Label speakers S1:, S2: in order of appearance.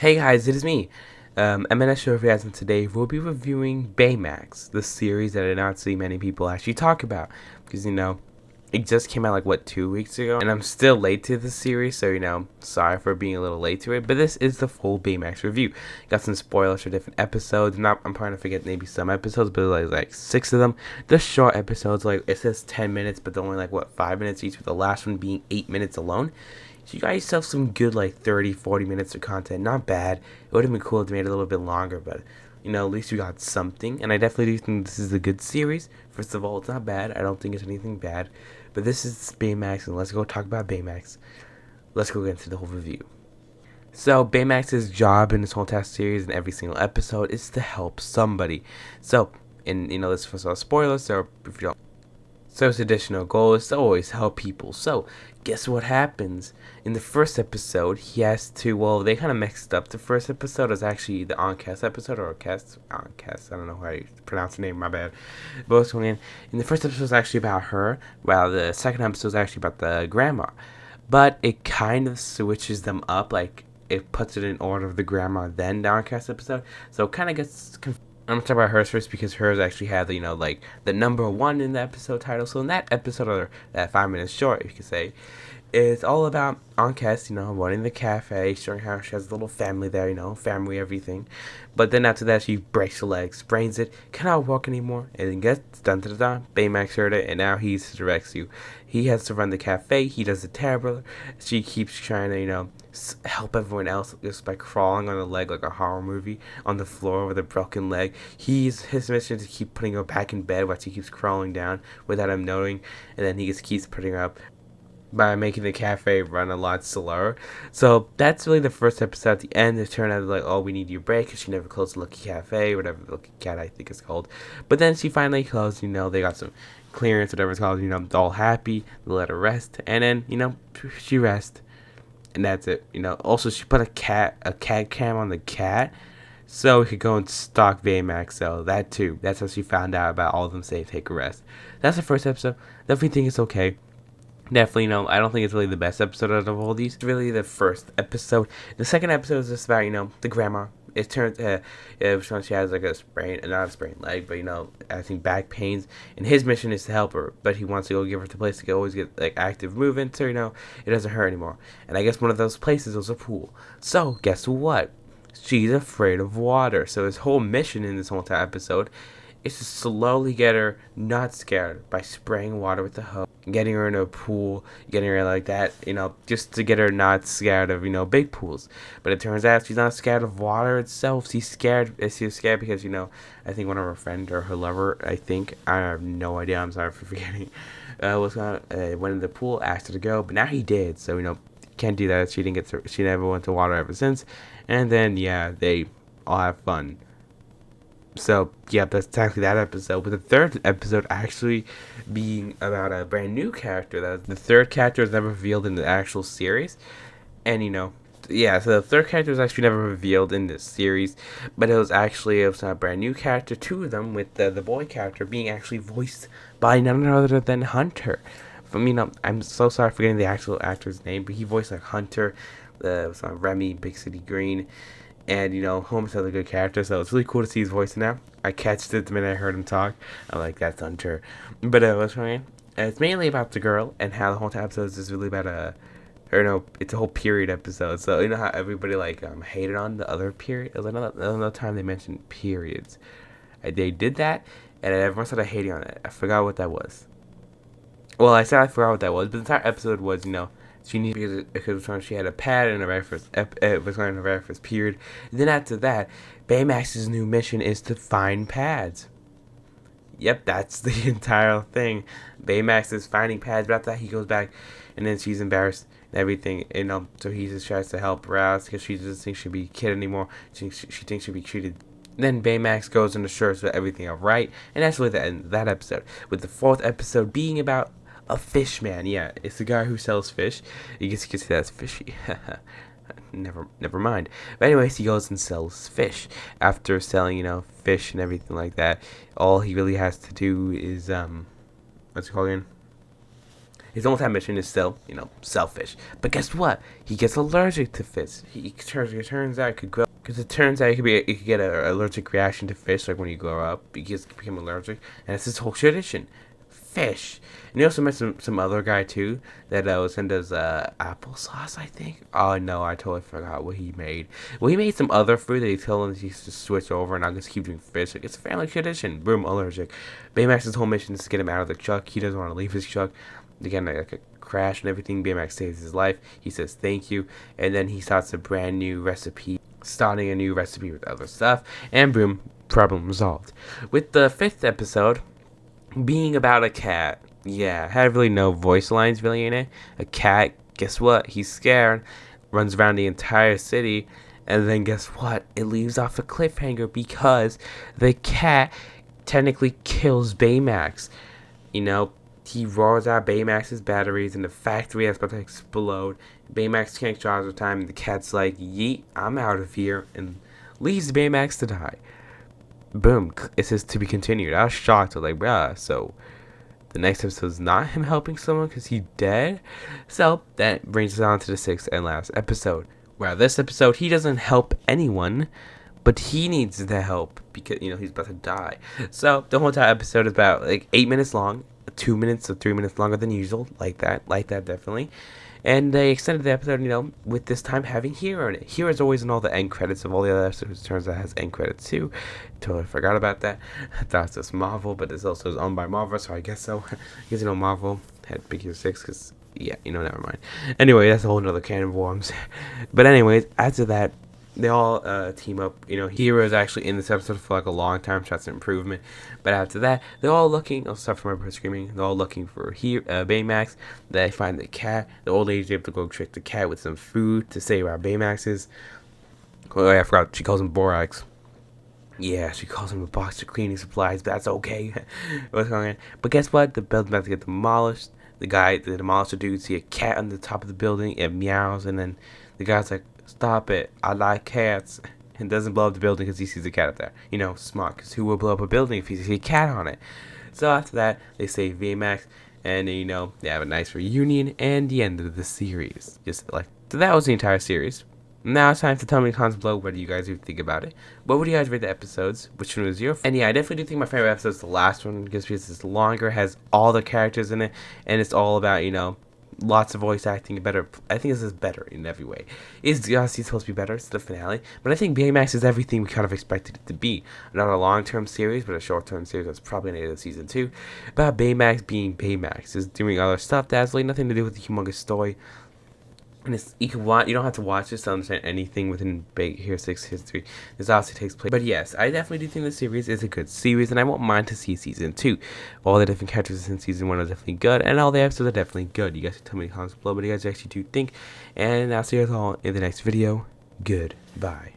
S1: Hey guys, it is me, MNS Show and today we'll be reviewing Baymax, the series that I not see many people actually talk about, because it just came out like what 2 weeks ago, and I'm still late to the series, so sorry for being a little late to it, but this is the full Baymax review. Got some spoilers for different episodes. I'm trying to forget maybe some episodes, but like 6 of them. The short episodes, like it says 10 minutes, but they're only like what 5 minutes each, with the last one being 8 minutes alone. So you got yourself some good like 30-40 minutes of content. Not bad. It would have been cool if they made it a little bit longer, but at least you got something. And I definitely do think this is a good series. First of all, it's not bad. I don't think it's anything bad. But this is Baymax, and let's go talk about Baymax. Let's go get into the whole review. So Baymax's job in this whole test series and every single episode is to help somebody. So, and this was all spoilers, so if you don't. So his additional goal is to always help people. So guess what happens? In the first episode, he has to, well, they kind of mixed up. The first episode is actually the on-cast episode, or on-cast, I don't know how you pronounce the name, my bad. But what's going on? In the first episode is actually about her, while the second episode is actually about the grandma. But it kind of switches them up, like it puts it in order of the grandma, then the on-cast episode. So it kind of gets confusing. I'm gonna talk about hers first because hers actually had like the number one in the episode title. So in that episode, or that 5 minutes short, if you could say, it's all about Ankes, running the cafe, showing how she has a little family there, family everything. But then after that, she breaks her leg, sprains it, cannot walk anymore, and then gets dun. Baymax heard it, and now he's to rescue. He has to run the cafe. He does it terrible. She keeps trying to help everyone else just by crawling on a leg like a horror movie on the floor with a broken leg. His mission is to keep putting her back in bed while she keeps crawling down without him knowing, and then he just keeps putting her up by making the cafe run a lot slower. So that's really the first episode. At the end, it turned out like, oh, we need you a break, because she never closed the Lucky Cafe, whatever the Lucky Cat I think it's called. But then she finally closed. They got some clearance, whatever it's called. All happy. They let her rest, and then she rests, and that's it. Also she put a cat cam on the cat, so we could go and stalk Baymax. So that too. That's how she found out about all of them saying take a rest. That's the first episode. Definitely think it's okay. Definitely, I don't think it's really the best episode out of all these. It's really the first episode. The second episode is just about, the grandma. It turns she has like a not a sprained leg, but I think back pains, and his mission is to help her, but he wants to go give her the place to always get like active movement, so it doesn't hurt anymore. And I guess one of those places was a pool. So guess what? She's afraid of water. So his whole mission in this whole entire episode is to slowly get her not scared by spraying water with the hose, getting her in a pool, getting her like that, just to get her not scared of, big pools. But it turns out she's not scared of water itself. She's scared because, I think one of her friends or her lover, I have no idea, I'm sorry for forgetting, went in the pool, asked her to go, but now he did, so, can't do that. She never went to water ever since. And then, yeah, they all have fun. So, yeah, that's exactly that episode. But the third episode actually being about a brand new character. The third character was never revealed in the actual series. And, so the third character was actually never revealed in this series. But it was a brand new character, two of them, with the boy character being actually voiced by none other than Hunter. I'm so sorry for getting the actual actor's name, but he voiced like Hunter, Remy, Big City Green. And, Holmes has a good character, so it's really cool to see his voice now. I catched it the minute I heard him talk. I'm like, that's Hunter. But, what's going? It's mainly about the girl, and how the whole episode is really about it's a whole period episode. So, how everybody, hated on the other period? It was another time they mentioned periods. They did that, and everyone started hating on it. I forgot what that was. Well, I said I forgot what that was, but the entire episode was, she needed because she had a pad in her very first period. And then after that, Baymax's new mission is to find pads. Yep, that's the entire thing. Baymax is finding pads, but after that he goes back, and then she's embarrassed and everything. So he just tries to help her out because she doesn't think she'll be a kid anymore. She thinks she'll be treated. Then Baymax goes and assures that everything is right, and that's really the end of that episode. With the fourth episode being about a fish man. Yeah, it's the guy who sells fish. You guess you can say that's fishy. Never mind. But anyways, he goes and sells fish. After selling, fish and everything like that, all he really has to do is what's it called again? His whole time mission is still, selfish. But guess what? He gets allergic to fish. It turns out it could grow. Because it turns out you could get an allergic reaction to fish, like when you grow up, you just become allergic, and it's this whole tradition, fish. And he also met some other guy too that was into applesauce, I think. Oh no, I totally forgot what he made. Well, he made some other food that he told him he used to switch over, and I'll just keep doing fish. Like, it's a family tradition. Boom, allergic. Baymax's whole mission is to get him out of the truck. He doesn't want to leave his truck. Again, like a crash and everything. Baymax saves his life. He says thank you, and then he starts a brand new recipe. Starting a new recipe with other stuff, and boom, problem resolved. With the 5th episode being about a cat. Yeah, had really no voice lines really in it. A cat, guess what? He's scared, runs around the entire city, and then guess what? It leaves off a cliffhanger because the cat technically kills Baymax. He roars out Baymax's batteries, and the factory is about to explode. Baymax can't charge the time, and the cat's like, yeet, I'm out of here, and leaves Baymax to die. Boom, it says to be continued. I was shocked. I was like, bruh, so the next episode is not him helping someone because he's dead? So that brings us on to the 6th and last episode. Where this episode, he doesn't help anyone, but he needs the help because, he's about to die. So the whole entire episode is about like 8 minutes long. 2 minutes or 3 minutes longer than usual, like that definitely. And they extended the episode, with this time having Hero in it. Hero's always in all the end credits of all the other episodes. It turns out it has end credits too. Totally forgot about that. I thought it's just Marvel, but it's also owned by Marvel, so I guess so. Because Marvel had Big Hero 6, because never mind. Anyway, that's a whole nother can of worms. But anyways, after that, they all team up. Hero is actually in this episode for like a long time, trying to improvement. But after that, they're all looking. I'll stop from my screaming. They're all looking for Baymax. They find the cat. The old lady's able to go trick the cat with some food to say where Baymax is. Oh, I forgot. She calls him Borax. Yeah, she calls him a box of cleaning supplies, but that's okay. What's going on? But guess what? The building's about to get demolished. The demolisher dude, see a cat on the top of the building. It meows, and then the guy's like, stop it, I like cats, and doesn't blow up the building because he sees a cat up there. Smart, because who will blow up a building if he sees a cat on it? So after that, they save VMAX, and they have a nice reunion, and the end of the series. So that was the entire series. Now it's time to tell me in the comments below what do you guys think about it. What would you guys rate the episodes? Which one was your favorite? And yeah, I definitely do think my favorite episode is the last one, because it's longer, has all the characters in it, and it's all about, lots of voice acting, better. I think this is better in every way. It's obviously supposed to be better. It's the finale, but I think Baymax is everything we kind of expected it to be. Not a long-term series, but a short-term series that's probably going to end season 2. About Baymax being Baymax, is doing other stuff that has really nothing to do with the humongous story. And you don't have to watch this to understand anything within Big Hero 6 history. This obviously takes place. But yes, I definitely do think the series is a good series, and I won't mind to see season 2. All the different characters in season 1 are definitely good, and all the episodes are definitely good. You guys can tell me in the comments below what you guys actually do think, and I'll see you guys all in the next video. Goodbye.